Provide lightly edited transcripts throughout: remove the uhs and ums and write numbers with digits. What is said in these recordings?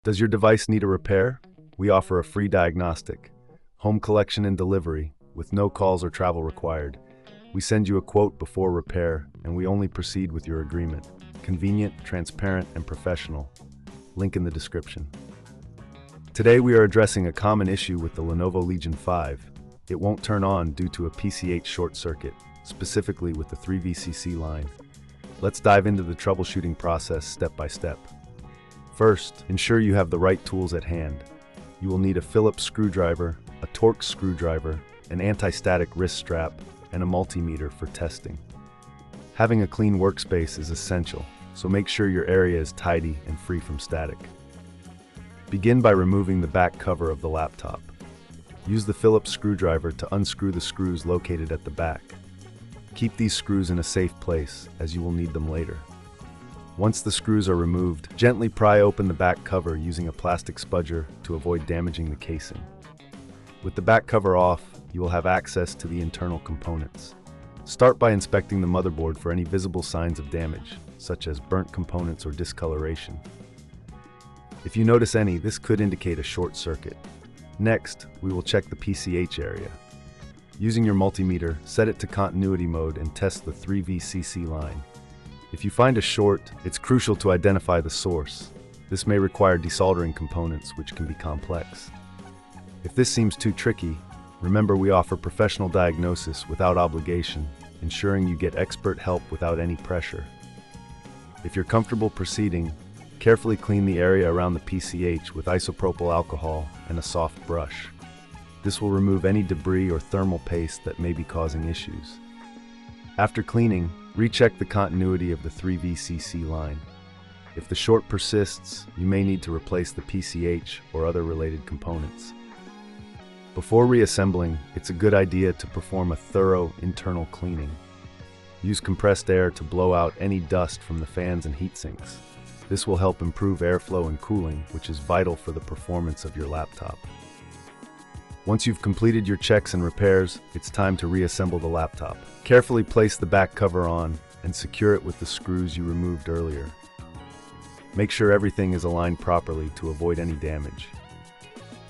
Does your device need a repair? We offer a free diagnostic, home collection and delivery, with no calls or travel required. We send you a quote before repair, and we only proceed with your agreement. Convenient, transparent, and professional. Link in the description. Today we are addressing a common issue with the Lenovo Legion 5. It won't turn on due to a PCH short circuit, specifically with the 3VCC line. Let's dive into the troubleshooting process step by step. First, ensure you have the right tools at hand. You will need a Phillips screwdriver, a Torx screwdriver, an anti-static wrist strap, and a multimeter for testing. Having a clean workspace is essential, so make sure your area is tidy and free from static. Begin by removing the back cover of the laptop. Use the Phillips screwdriver to unscrew the screws located at the back. Keep these screws in a safe place, as you will need them later. Once the screws are removed, gently pry open the back cover using a plastic spudger to avoid damaging the casing. With the back cover off, you will have access to the internal components. Start by inspecting the motherboard for any visible signs of damage, such as burnt components or discoloration. If you notice any, this could indicate a short circuit. Next, we will check the PCH area. Using your multimeter, set it to continuity mode and test the 3VCC line. If you find a short, it's crucial to identify the source. This may require desoldering components, which can be complex. If this seems too tricky, remember we offer professional diagnosis without obligation, ensuring you get expert help without any pressure. If you're comfortable proceeding, carefully clean the area around the PCH with isopropyl alcohol and a soft brush. This will remove any debris or thermal paste that may be causing issues. After cleaning, recheck the continuity of the 3VCC line. If the short persists, you may need to replace the PCH or other related components. Before reassembling, it's a good idea to perform a thorough internal cleaning. Use compressed air to blow out any dust from the fans and heat sinks. This will help improve airflow and cooling, which is vital for the performance of your laptop. Once you've completed your checks and repairs, it's time to reassemble the laptop. Carefully place the back cover on and secure it with the screws you removed earlier. Make sure everything is aligned properly to avoid any damage.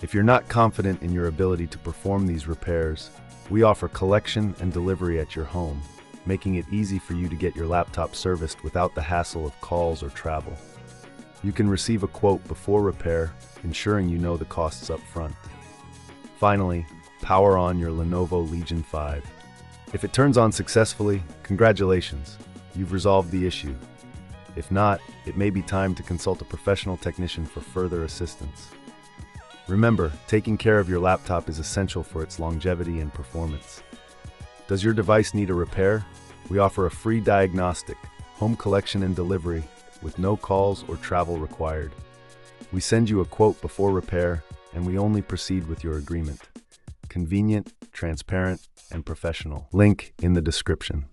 If you're not confident in your ability to perform these repairs, we offer collection and delivery at your home, making it easy for you to get your laptop serviced without the hassle of calls or travel. You can receive a quote before repair, ensuring you know the costs up front. Finally, power on your Lenovo Legion 5. If it turns on successfully, congratulations, you've resolved the issue. If not, it may be time to consult a professional technician for further assistance. Remember, taking care of your laptop is essential for its longevity and performance. Does your device need a repair? We offer a free diagnostic, home collection and delivery, with no calls or travel required. We send you a quote before repair, and we only proceed with your agreement. Convenient, transparent, and professional. Link in the description.